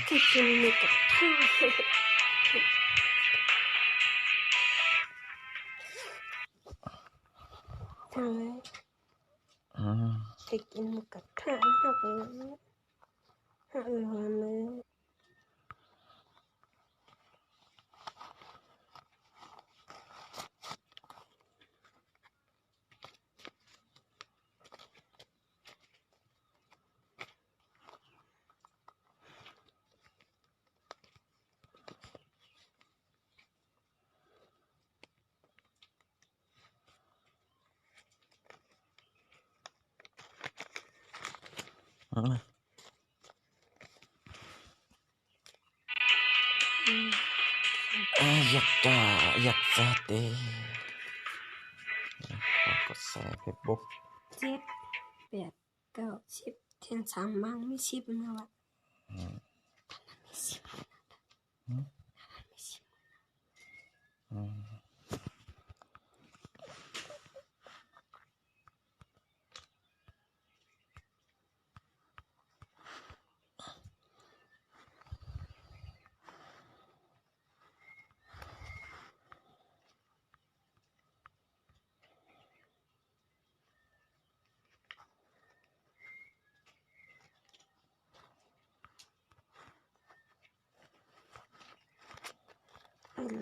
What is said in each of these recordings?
ที่กินมีกับข้าวทำไมที่กินมีกับข้าวหักเลยหักเลยอยากจะเต้กดแชร์เฟซบุ๊ก7 8 9 10เทียนสามมั่งไม่ชิบนะวะไม่ชิบไม่ชิบ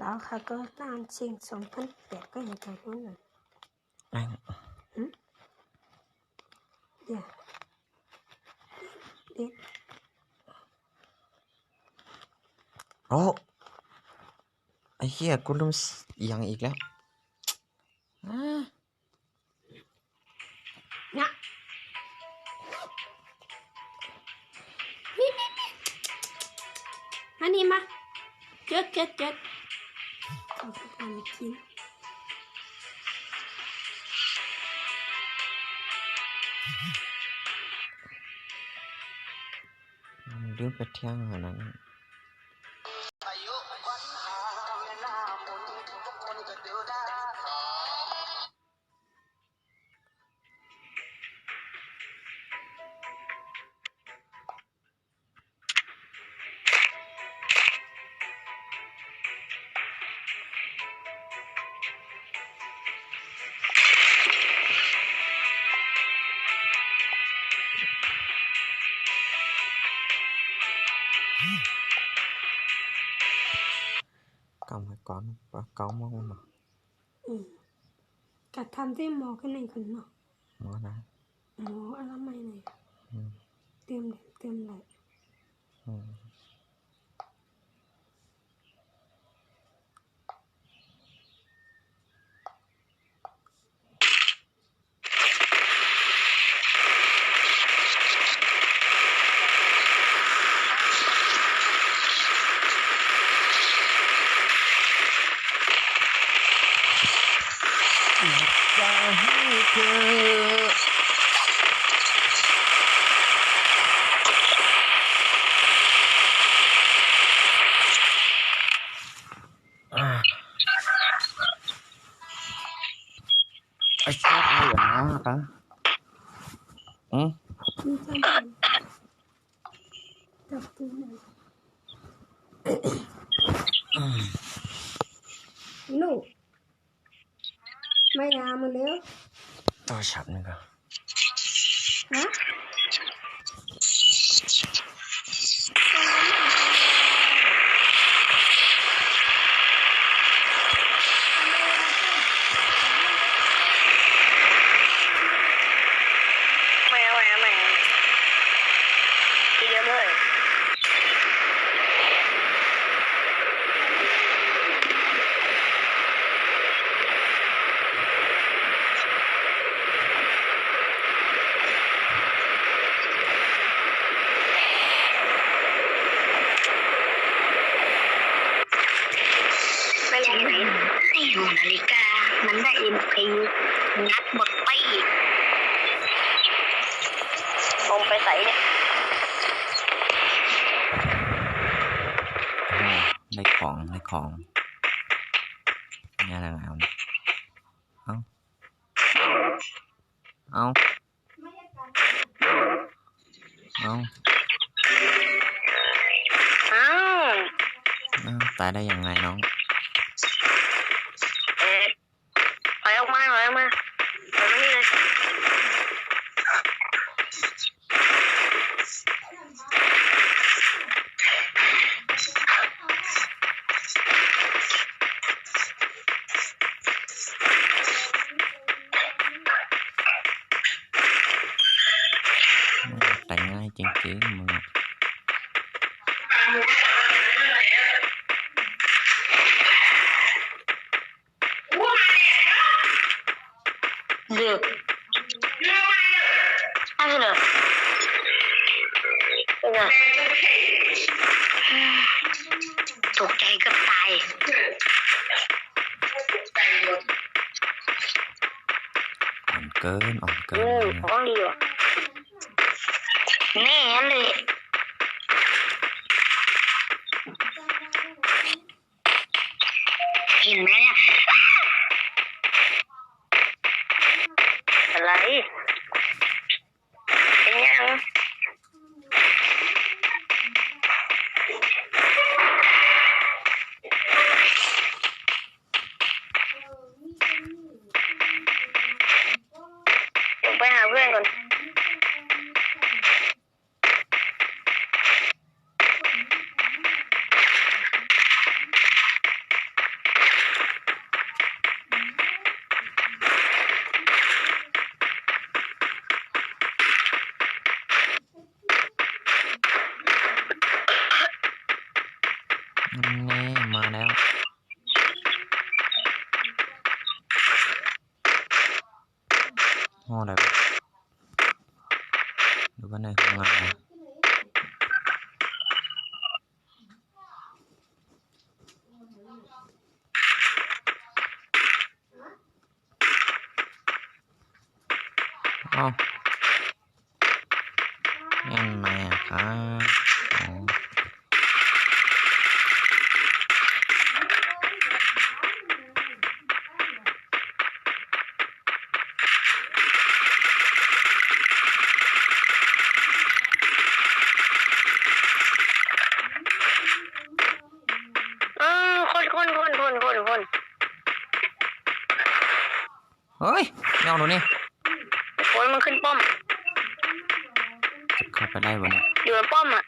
แล้วค่ะก็ร้านชิง2008ก็อย่างไรพวกนั้นเดี๋ยวโอ้ไอ้เหี้ยกูลืมอย่างอีกแล้วเนี่ยมานี่มาเจ็ดเอาไปทำกินลืมไปเที่ยงเหรอนั้นเก่ามาก่อนเก่ามากเนาะกัดทำที่หมอกันไหนคนเนาะหมอนะหมออะไรไม่ไหนเตรียมเลยจะให้เธอไอ้ชอบอะไรอย่างนั้นกันจับตัวหน่อยลูกไม่ยามาเร็วตัวฉับนึงก็ฮะนาฬิกามันได้เพลงนัดหมดไปผมไปใส่เนี่ยในของงานอะไรเอา ตายได้ยังไงน้อง ถอยออกมาถอยออกมาถอยตรงนี้เลยตายง่ายจริงๆมึงเดือดอะไรเหรอเป็นไงตกใจเกือบตาย อ่อนเกินอ่อนเกิน ของดีว่ะแน่เลยเห็นไหมเนี่ยอะไรเป็นยังเดี๋ยวไปหาเพื่อนก่อนนี่มาแล้วห้ออะไรวะดูว่าในห้องงานนะอ้าวยังไงอะครับอ๋อคน เฮ้ยไม่เอาหนูนี่ คนมันขึ้นป้อม จะเข้าไปได้วะเนี่ย อยู่บนป้อมอ่ะ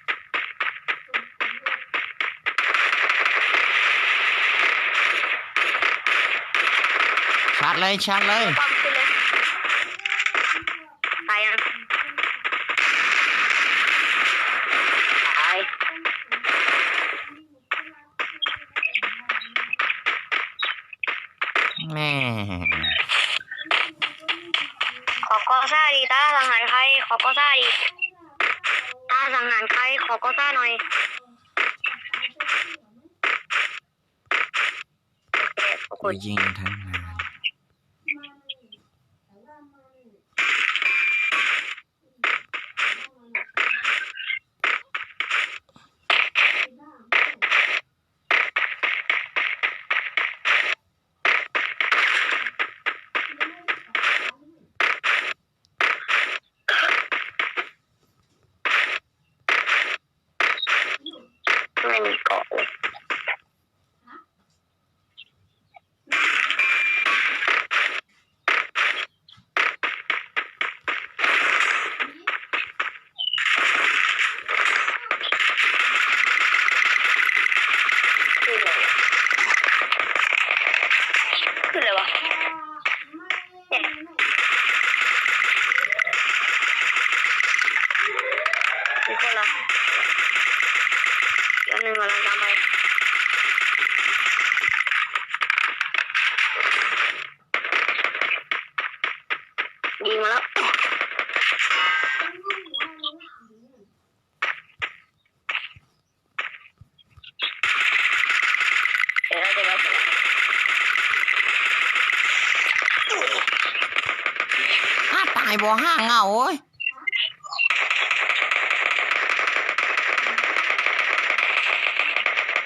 ชาร์จเลยชาร์จเลย ป้อมขึ้นเลยตายยังตายแม่ ขอกอซ่าดีตาสังหารใครขอกอซ่าดีตาสังหารใครขอกอซ่าหน่อยโอเค กูยิงทั้งงานไม่มีเกาะเลยขึ้นเลยวะเนี่ยมีคนละเดี๋ยวหนึ่งกำลังตามไปยิงมาแล้วเดี๋ยวเราจะไปตายบ่ห้าเงาโอ้ย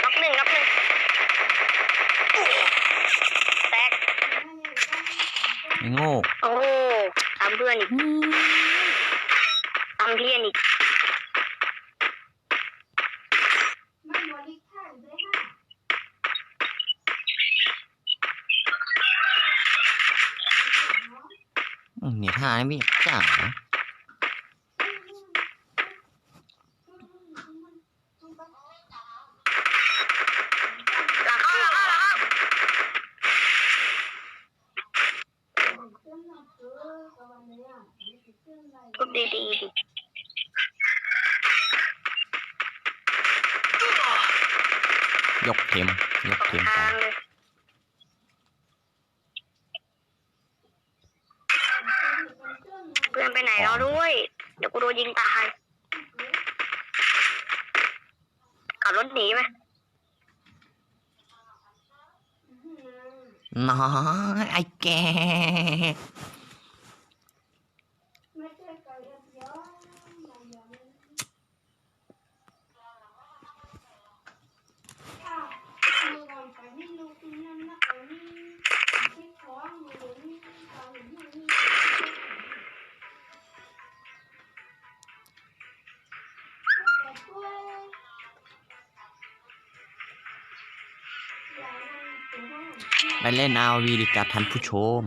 น็อกหนึ่งแตก ไอ้โง่ โอ้ตามเพื่อนอีกตามเพื่อนอีก เนี่ยท่าไม่จ้า หลังเข้าทุบดีๆดิ ยกเข็มไป ทางเลยเพื่อนไปไหนแล้วด้วย เดี๋ยวกูโดนยิงตายขับรถหนีไหม น้อยไอ้แกไปเล่น RV ดีกับท่านผู้ชม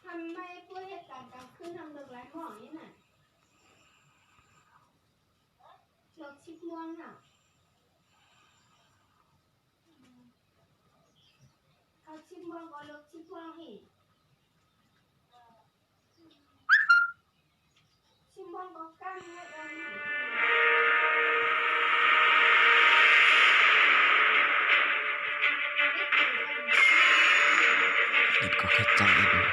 ทำไมพวกเหตุการณ์กลางคืนทำเลิกไร้หมอนี่น่ะเลิกชิบม่วงน่ะเขาชิบม่วงก็เลิกชิบม่วงอีกชิบม่วงก็กั้นไว้เองน่ะ อีกก็แค่ใจเอง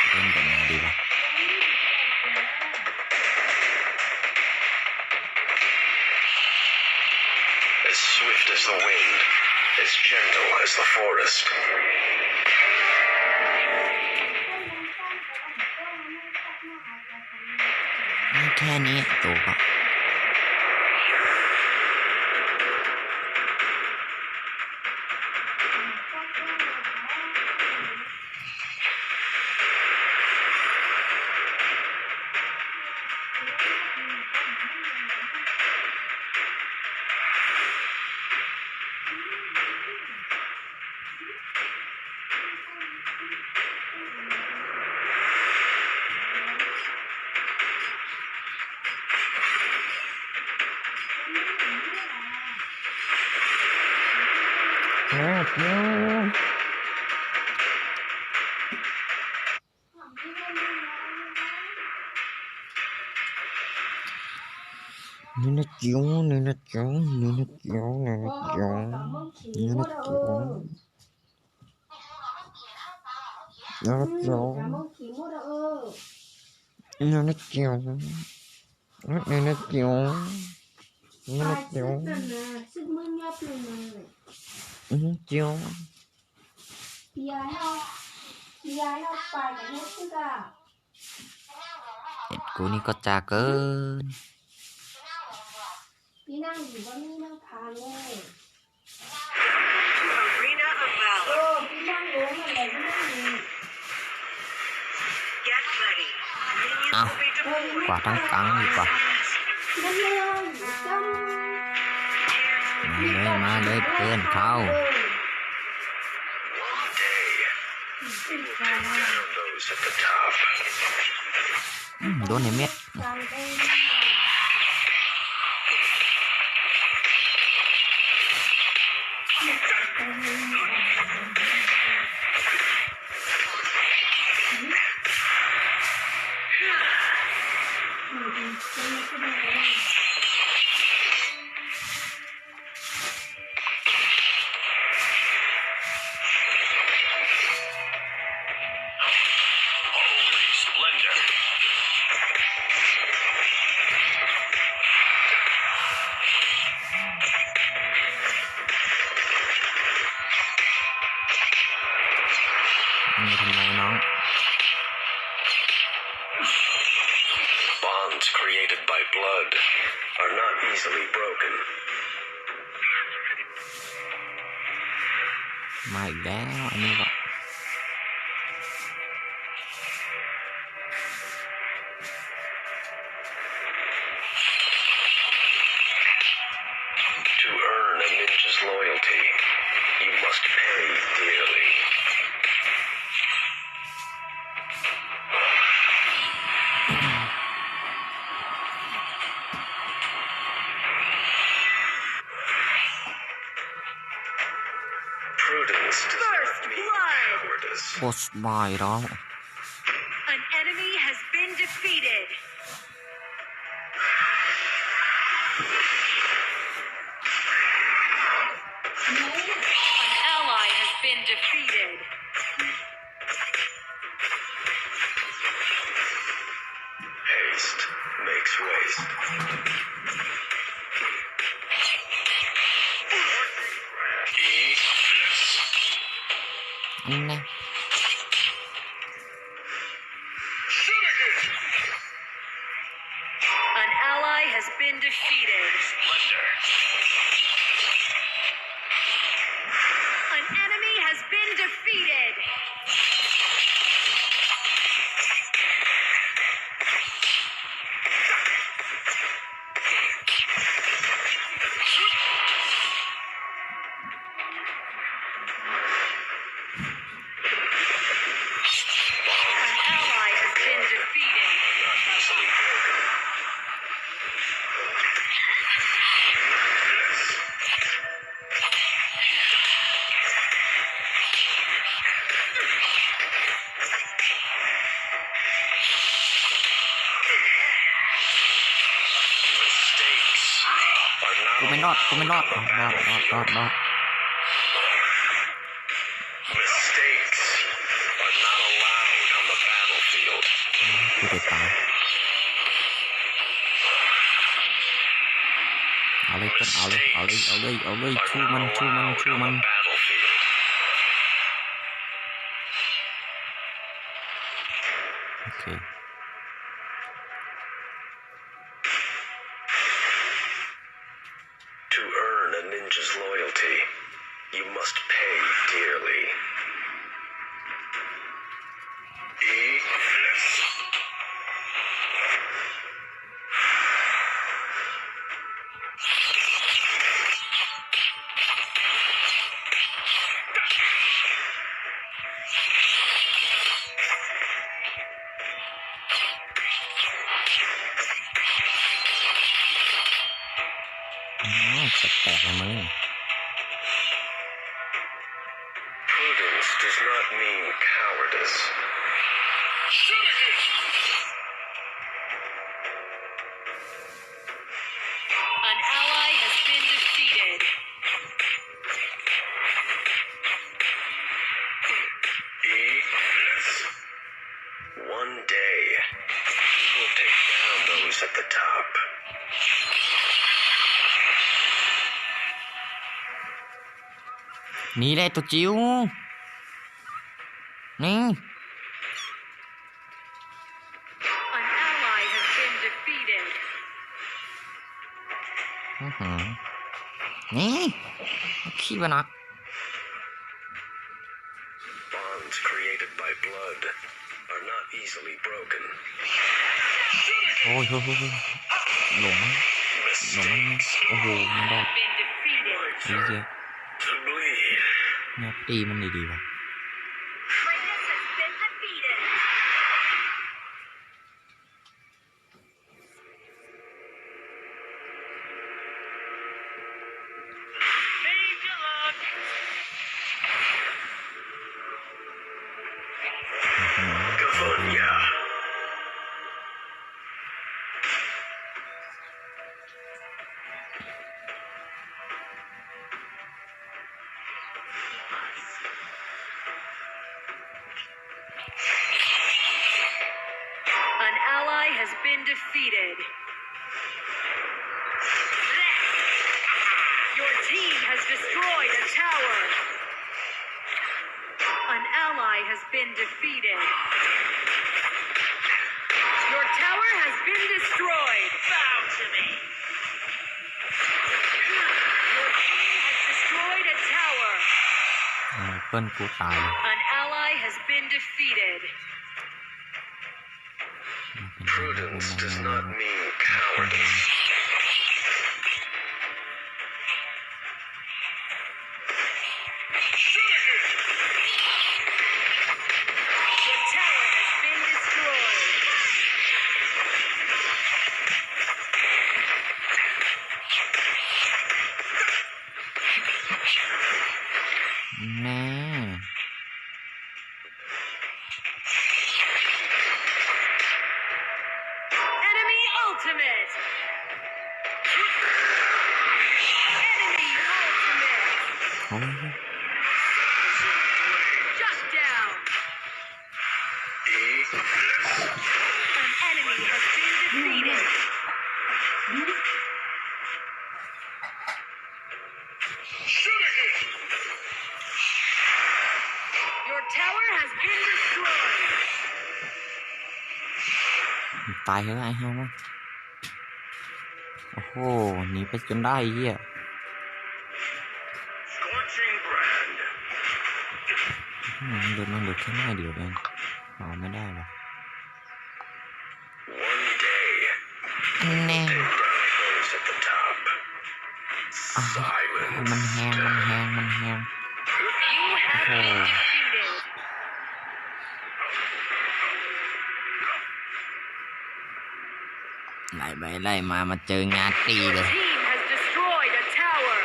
เพิ่มเล่นแบบนี้ดีป่ะ As swift as the wind, as gentle as the forest. นี่แค่นี้ตัวก็นี่นะจิ๋วนี่นะจิ๋วนี่นะจิ๋วนี่นะจิ๋วนี่นะจิ๋วนี่นะจิ๋วนี่นะจิ๋วนี่นะจิ๋วนี่นะจิ๋วจิ๋ว เอ็ดกูนี่ก็จ้าเกิน พี่นั่งอยู่ว่านี่นั่งทานเลย Arena of Valor พี่นั่งรู้มันเลยพี่นั่งอยู่ Get ready เอากว่าทั้งกังดีกว่า นั่นเลยจำ มาเลยเพื่อนเข้า We will take down those at the top. โดนในเม็ด Holy splendor. ทำไมน้อง Bonds created by blood are not easily broken. มาอีกแล้วอันนี้ก็ To earn a ninja's loyalty, you must pay dearly. Prudence does not mean cowardice. โคตรบายแล้ว An enemy has been defeated. An ally has been defeated. Haste makes waste. Eat this. นี่นะ An ally has been defeated. Splendor. An enemy has been defeated. An ally has been defeated. Not easily broken. Mistakes are not กูไม่รอดกูไม่รอดรอดรอด Mistakes are not allowed on the battlefield. กูจะตายเอาเลยเพื่อนเอาเลยชูมัน On the battlefield. โอเค To earn a ninja's loyalty, you must pay dearly. Eat this. Sẽ tẹt ra mới Prudence does not mean cowardice. An ally has been defeated. Eat this. One day, we will take down those at the top. นี่แหละตัวจิ๋วนี่ An ally has been defeated. นี่ขี้ไปนะ Bonds created by blood are not easily broken. โอ้ยหลง Mistakes โอ้โหมันรอด Been defeated. ดีเจ to bleed. เนี่ยตีมันดีๆว่ะ Greatness been defeated. Your team has destroyed a tower. An ally has been defeated. Your tower has been destroyed. Bow to me. Your team has destroyed a tower. เปิ้ลกูตายเลย An ally has been defeated. Prudence does not mean cowardice. Your tower has been destroyed. แน่ Enemy ultimate. Enemy ultimate. โอ้ย Shut down. An enemy has been defeated. Your tower has been destroyed. ตายแล้วไอ้เหี้ยมั้งโอ้โหหนีไปจนได้ไอ้เหี้ย Scorching brand. เดินมันเหลือแค่หน้าเดียวเองเอาไม่ได้หรอ One day, แน่ take down those at the top. มัน Silence. แหงมันแหงมันแหง You have been defeated. ไล่ไปไล่มาเจองานตีเล Your ย team has destroyed a tower.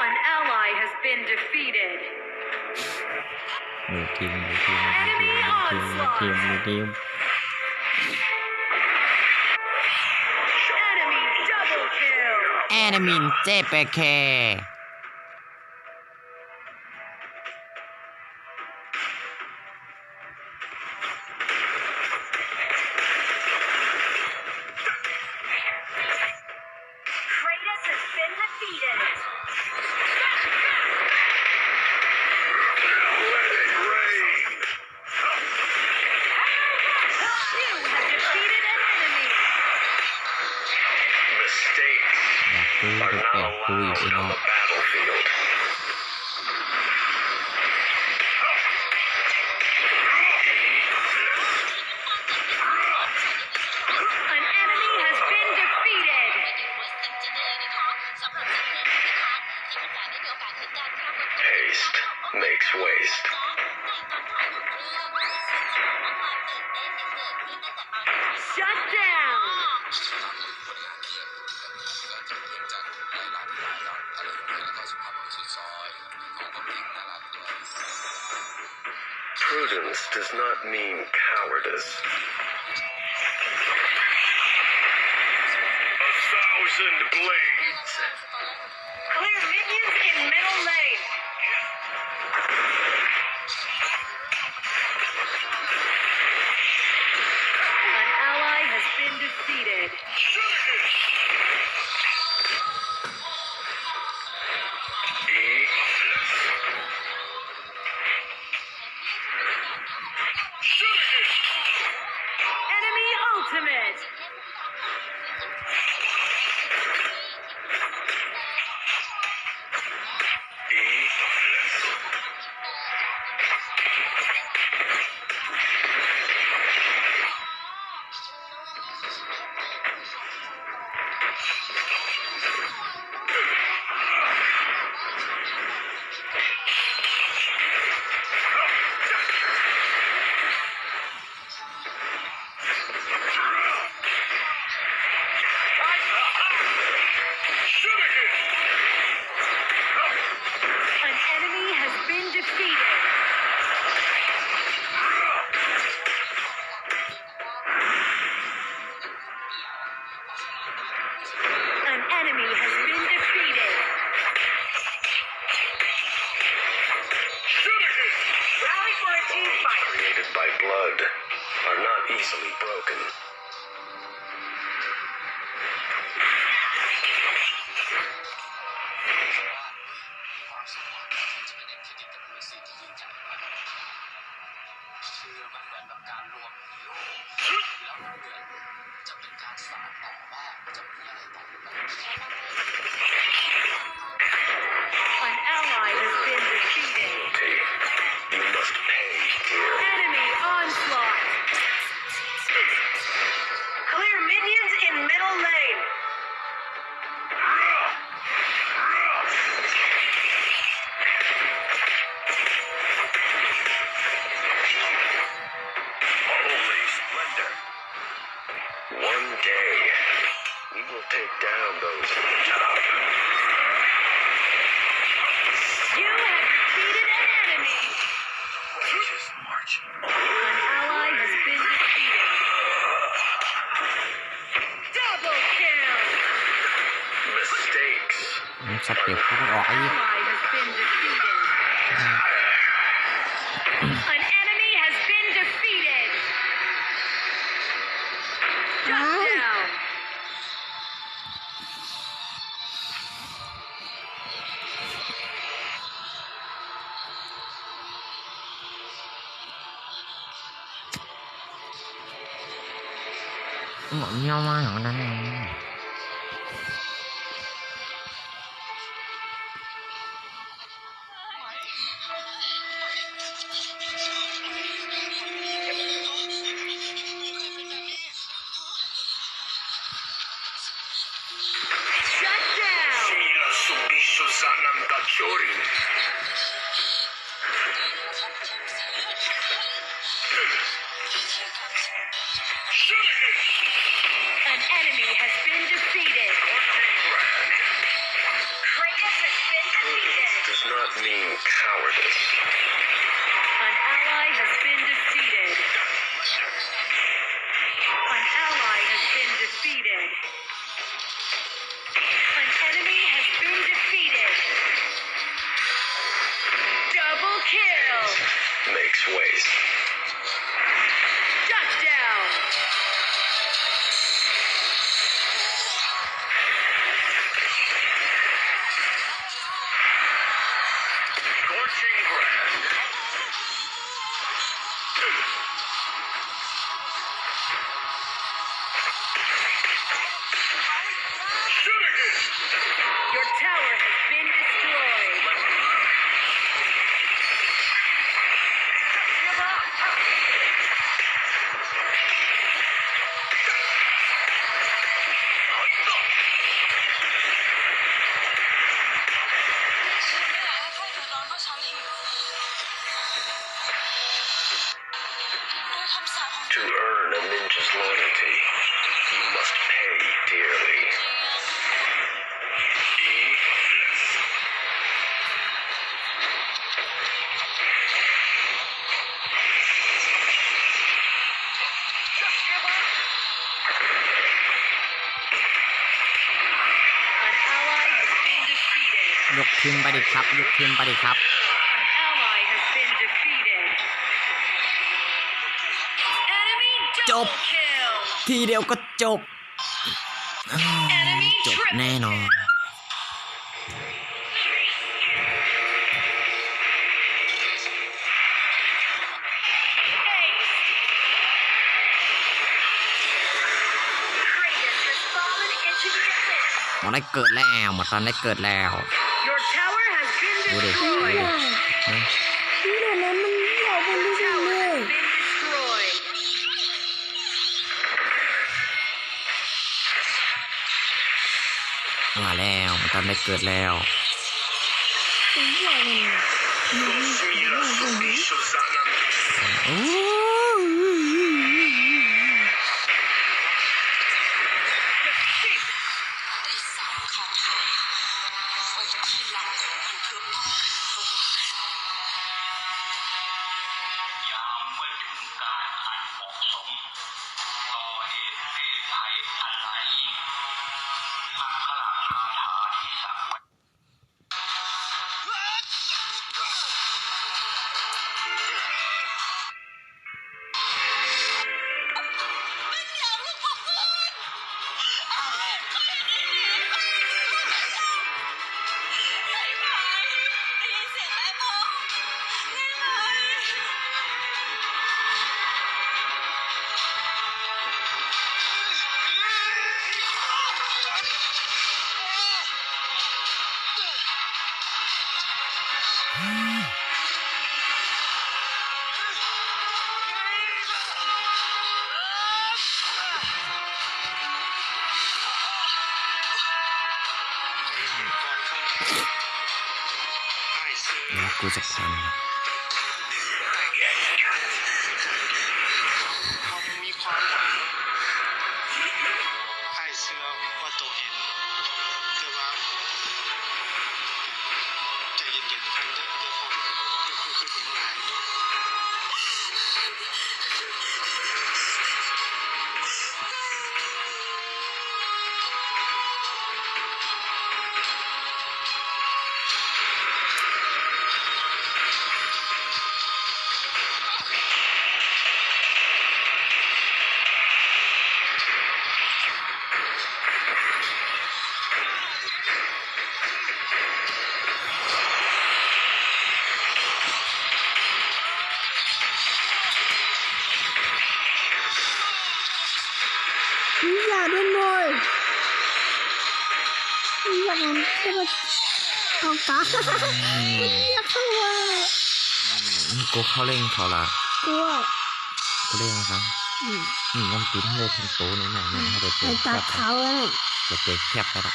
An ally has been defeated. ทีม Enemy onslaught. Enemy double kill. แอนิมินเจเปเค Kratos has been defeated. Let it rain. You have defeated an enemy. Mistakes อยากดู are แต่ not แปลกกูอีก allowed ไอ้ on น้อง the battlefield. An enemy has been defeated. Haste makes waste. Shut down. Prudence does not mean cowardice. A thousand blades. Clear minions in middle lane. An ally has been defeated. Enemy ultimate. for a team fight. Created by blood are not easily broken. An ally has been defeated. You must pay dear. Enemy onslaught. Clear minions in middle lane. Holy splendor. One day, we will take down those at the top. You have defeated an enemy. Just march on. An ally has been defeated. Double kill. Mistakes สเต็ปเขาก็ออกไอ้ Ally has been defeated. An enemy has been defeated. Shut down. หมอเงี้ยวมากอย่างนั้นเอง Shut down. Mila subisho zanam gachori. An enemy has been defeated. Kratos has been defeated. Does not mean cowardice. An ally has been defeated. An ally has been defeated. An enemy has been defeated. Double kill. Makes ways. Shut down. Scorching brand. Shoot again. Your tower has been destroyed. To earn a ninja's loyalty, you must pay dearly. An ally has been defeated. ยกทีมไปดิครับยกทีมไปดิครับ An ally has been defeated. Enemy double kill. ทีเดียวก็จบ Enemy จบ triple แน่นอน kill. Ace. Kratos has fallen into the abyss. หมดได้เกิดแล้วหมดตอนได้เกิดแล้ว Your tower has been ดูดิ destroyed. ดูดินะ นี่แหละนะมันเหี่ยวไปเรื่อย Tower เล has ย been destroyed. มาแล้วหมดตอนได้เกิดแล้ว เป็นเหี่ยวเลย Mila subisho zanam. โอ้ Defeat. ยามเมื่อถึงการอันเหมาะสมต่อเหตุเพศภัยอันร้ายยิ่งอักขระคาถาที่สักไว้ กูสักพัน เขามีความหวังไอ้เสือว่าตัวเห็นแต่ว่าใจเย็นๆกันเด้อผมคืออย่างไร อย่าด้วยหน่อยอย่ามันจะมาเอากาอย่าเข้ามา กูเข้าเร่งเขาละ กลัว กูเร่งนะครับนี่มันตุ้นเลยทั้งโตนี่นะเนี่ยให้เด็ก ไอ้ตาขาวเลย เด็กแคบแล้วละ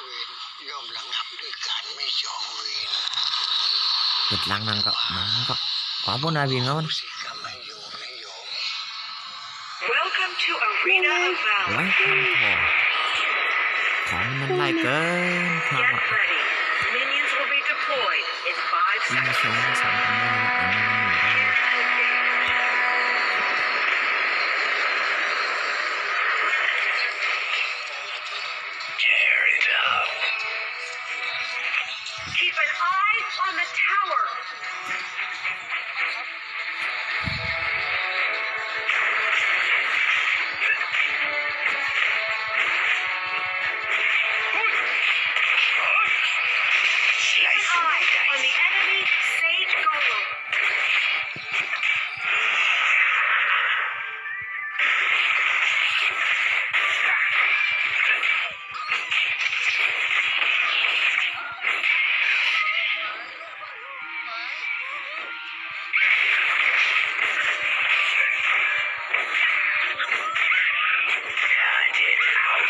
เวรย่อมระงับด้วยการไม่จองเวร เด็ดล้างนั่งก็ขวาบนนาวินเขา สิกรรมให้โยมให้โยม Welcome to Arena of ไว้ Valor. ข้างคอของมันไล่เกินข้าว Get อ่ะ ready. Minions will be deployed in 5 นี่ seconds. สองสามอันนี้อันนี้ Tear it up. Keep an eye on the tower. Slice and Eye on dice. the enemy Sage Golem. Cut it out.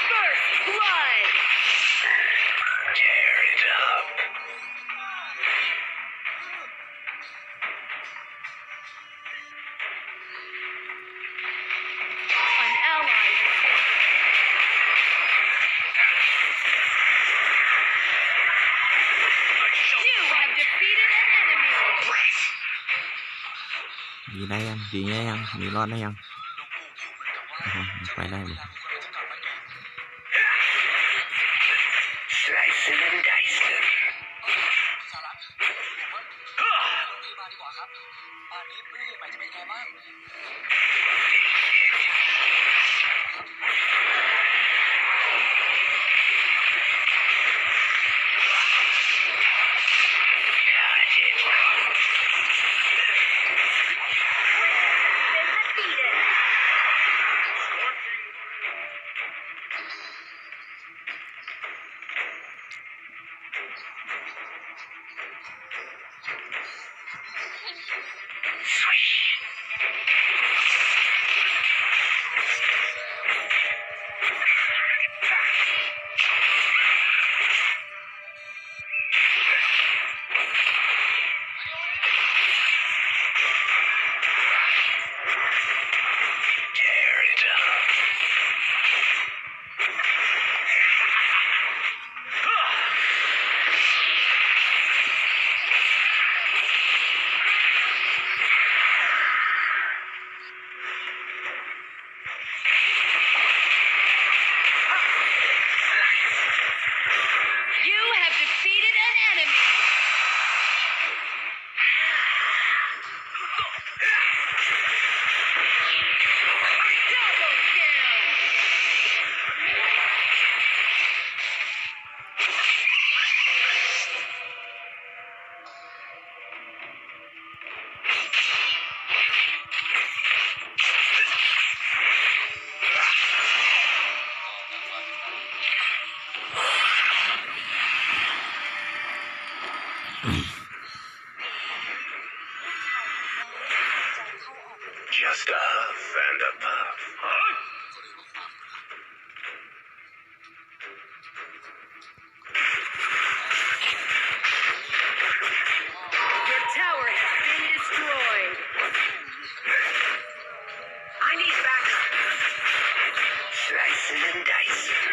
First blood. Tear it up. An ally has been You have defeated an enemy. ดีได้ยังดีได้ยังมีรอดได้ยังไปได้เลย Slicing and dicing. เ enemy. Double kill. Just a huff and a puff. Huh? Your tower has been destroyed. I need backup. Slicing and dicing.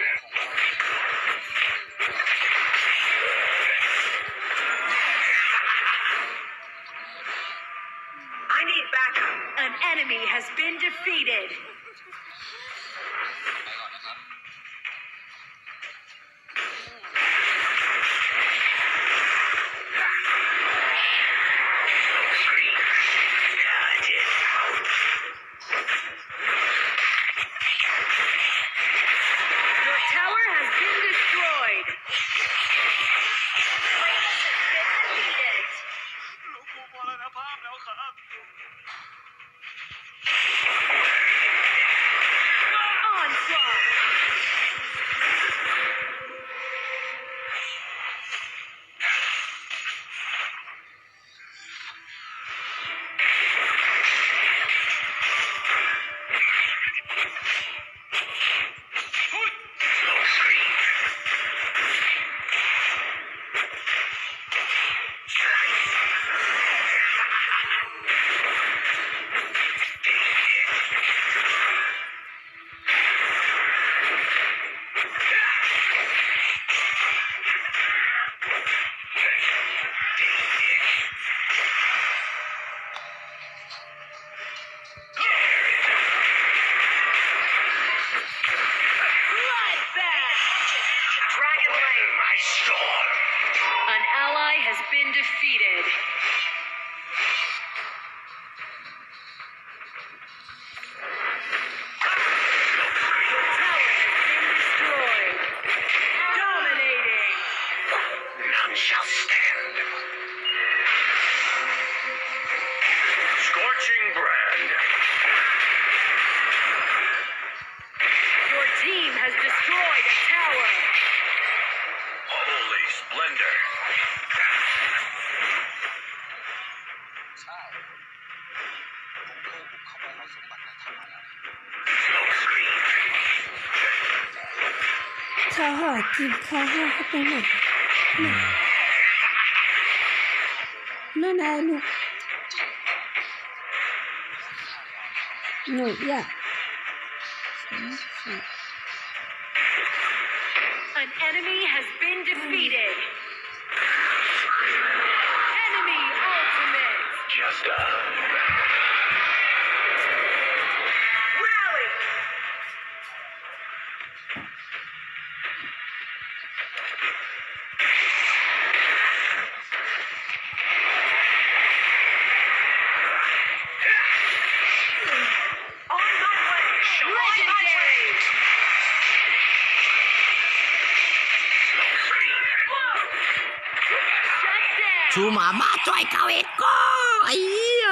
I need backup. An enemy has been defeated. Cut it out. Your tower has been destroyed. Onslaught. Dragon Lane. My storm. An ally has been defeated. Your tower has been destroyed. Dominating. None shall stand. Scorching brand. Your team has destroyed a tower. Holy splendor. Smokescreen. ข้าวห่อกินข้าวห่อเข้าไปหมดนั่นไงลูกหนูอยาก An enemy has been defeated. Enemy ultimate. Just a Rally. On my way. Legendary. Shut down. ชูหมามาช่วยเขาเอ็ดก็ไอ้เหี้ย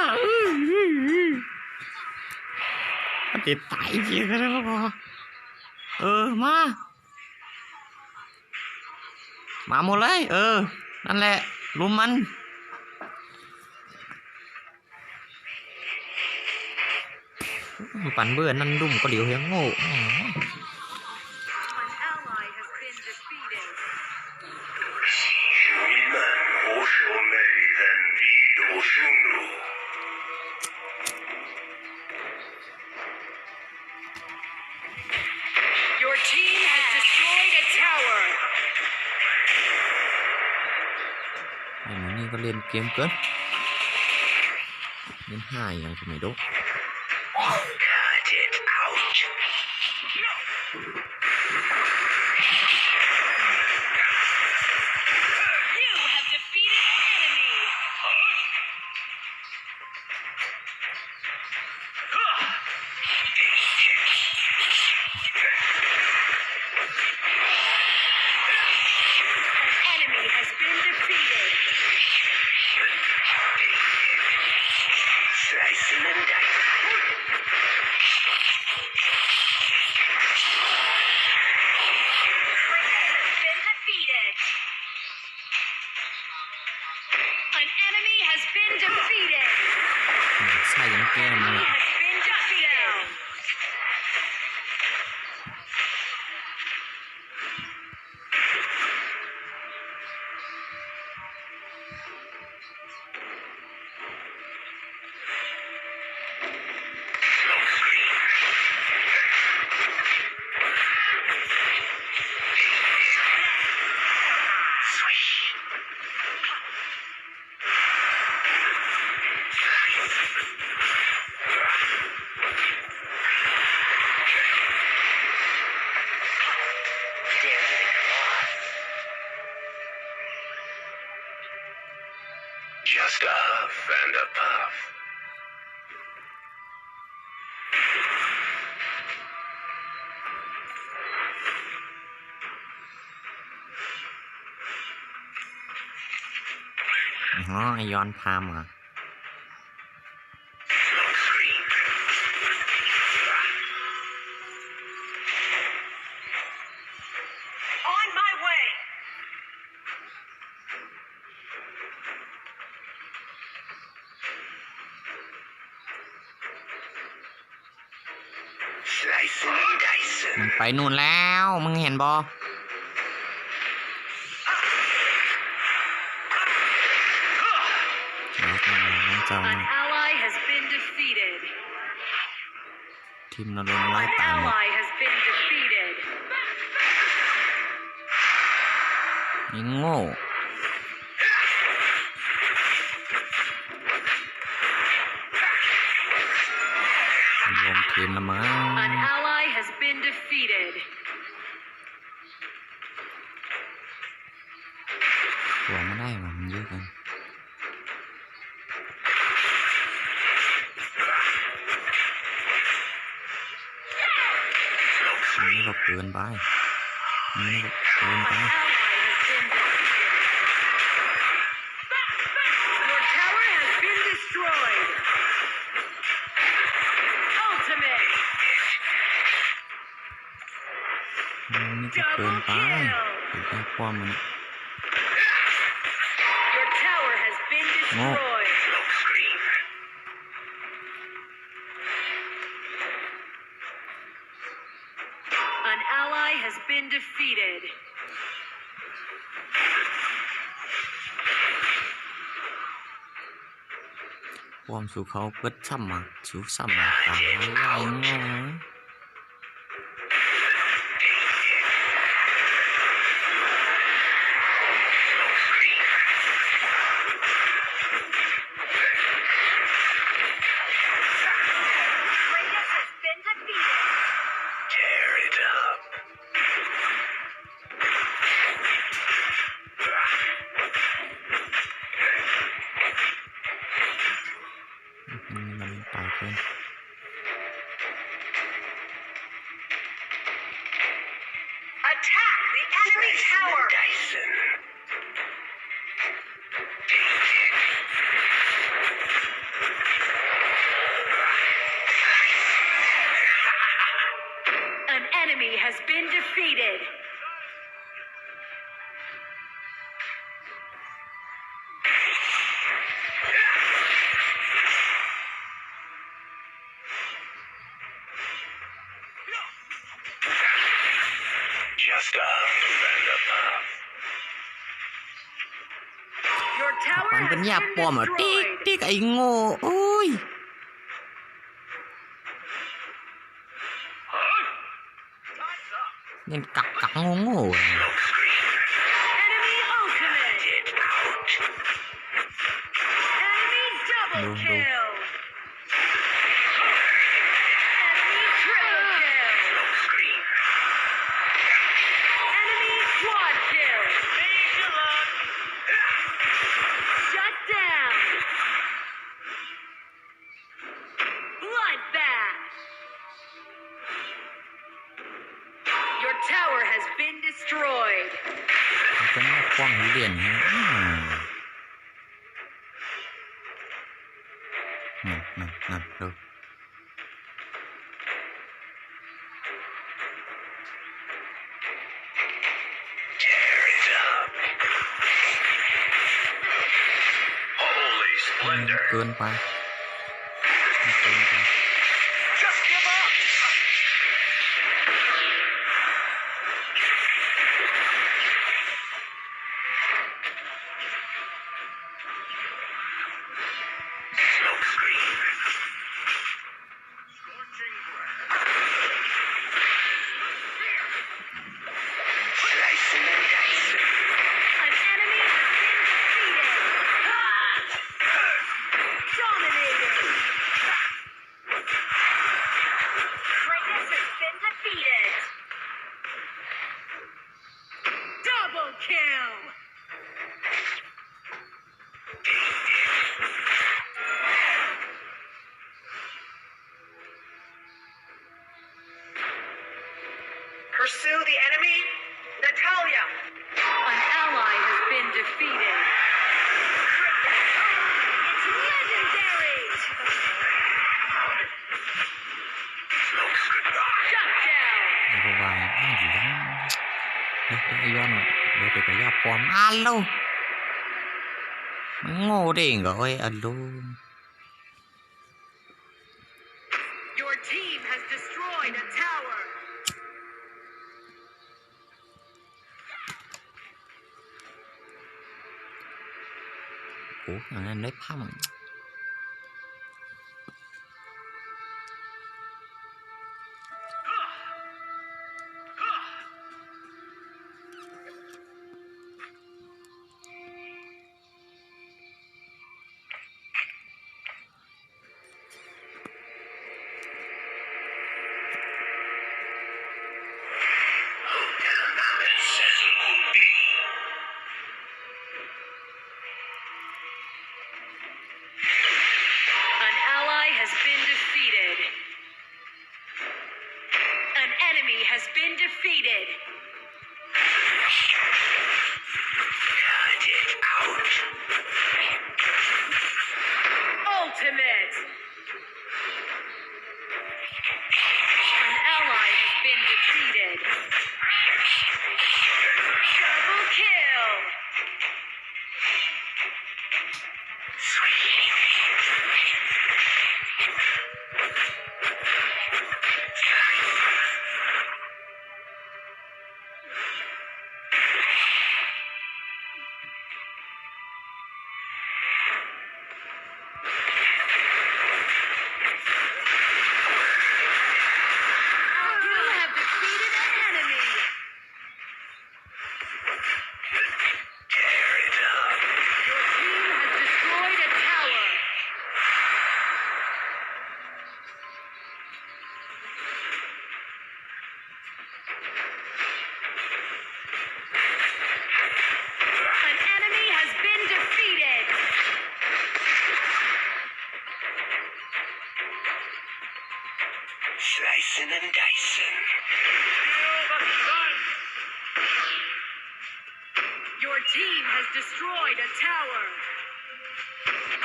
มันจะตายจริงกันแล้วก็มาหมดเลยนั่นแหละลุมมันปั่นเบื่อนั่นดุ่มก็เดี๋ยวเฮียงโง่ An ally has been defeated. 你们不是美人的读书路。 Your team has destroyed a tower. ไอ้หนูนี่ก็เล่นเกมเกินเล่นห้าอย่างก็ไม่รู้ Cut it out. You has been defeated. ใช่ยังแก้มัน Enemy has been defeated. Just a huff and a puff.อ๋อไอย้อนพามเหรอ On my way. Slicing and dicing. มันไปนู่นแล้วมึงเห็นบอเจ้า An ally has been defeated. ทีมนรนไล่ An ตามหมด ally has been defeated. ยิงโง่ลงทีมละมั้ง An ally has been defeated. หัวไม่ได้ว่ะมันเยอะเกันนี่ก็เกินไปนี่ก็เกินไป An ally has been defeated. Your tower has been destroyed. Ultimate. นี่ก็เกินไปถึงแค่ความมัน Your tower has been destroyed. Smokescreen. An ally has been defeated. ความสู่เขาเปิดซ้ำมาสู่ซ้ำมาตายยังไง Radius has been defeated. Tear it up. มันตายเกิน Attack the enemy tower. Dyson. An enemy has been defeated. Just a huff and a puff. Your ปัน tower เป็น has ยา been ปลอมเหรอติ๊ก destroyed. ติ๊กไอ้โง่โอ้ยเล่นกักกักโง่โง่ Enemy ultimate. Get out. Enemy double No, no. kill. Enemy triple kill. Smokescreen. Enemy quad kill. Shut down. Bloodbath. Your tower has been destroyed. มันเป็นแม่กว้างเหรียญฮะนั่นดู Tear it up. Holy surrender. เกินไปเกินไป Just give up. Smokescreen. Scorching breath. Slicing and dicing. An enemy has been defeated. Dominated. Kratos has been defeated. Double kill. Pursue the enemy, Natalia. An ally has been defeated. It's legendary. Smokescreen. Shut down. บวายอ้าวอยู่เดี๋ยวไอ้ย้อนว่ะเดี๋ยวไปย่าปลอมอัลโลมันโง่ได้เองเหรอไอ้อัลโล Your team has destroyed a tower. โอ้อันนั้นได้ผ้ามัน An ally has been defeated. An enemy has been defeated. Cut it out. Ultimate. An ally has been defeated. Double kill. You have defeated an enemy. Tear it up. Your team has destroyed a tower. An enemy has been defeated. Slicing and dicing. Your team has destroyed a tower.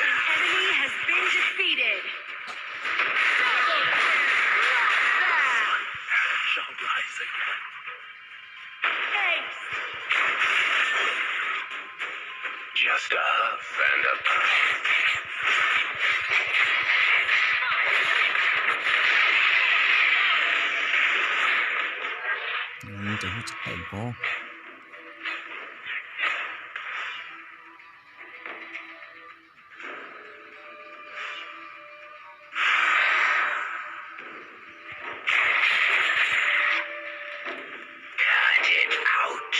An enemy has been defeated. Double kill. Bloodbath. Shall rise again. Ace. Just a huff and a puff.จะให้จะเป็นโบ Cut it out.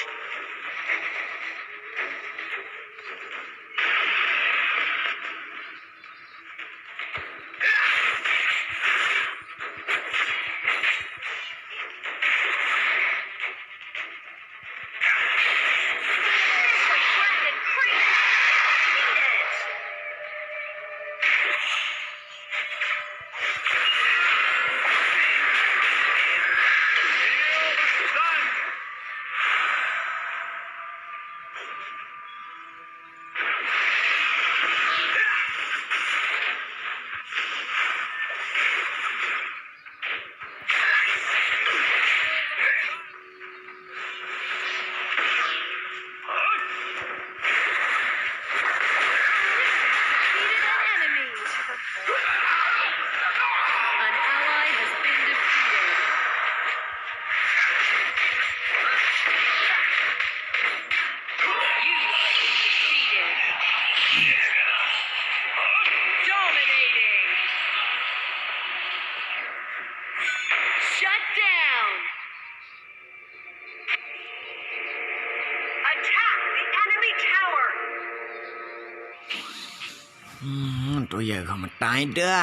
ตัวใหญ่เขามาตายเด้อ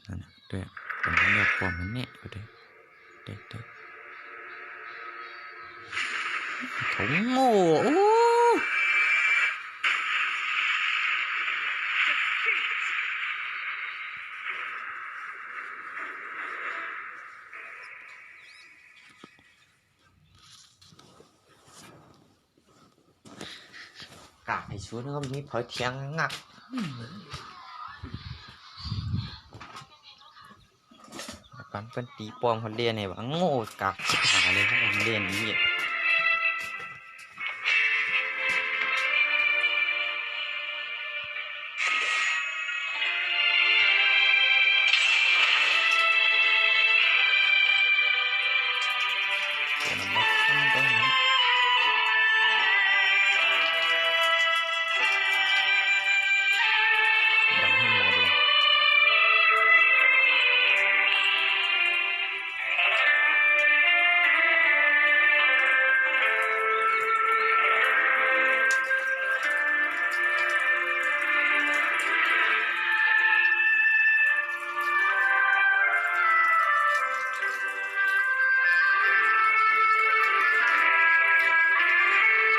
นั่นเด้อผมเรียกความมันเนี่ยก็ได้เด้อเขาโง่โอ้กะให้ชุดก็มีพอเทียงงักปันเป็นตีปอมเขาเรียนเนี่ยว่าโง่กะชิบหายเลยพวกมันเรียนนี้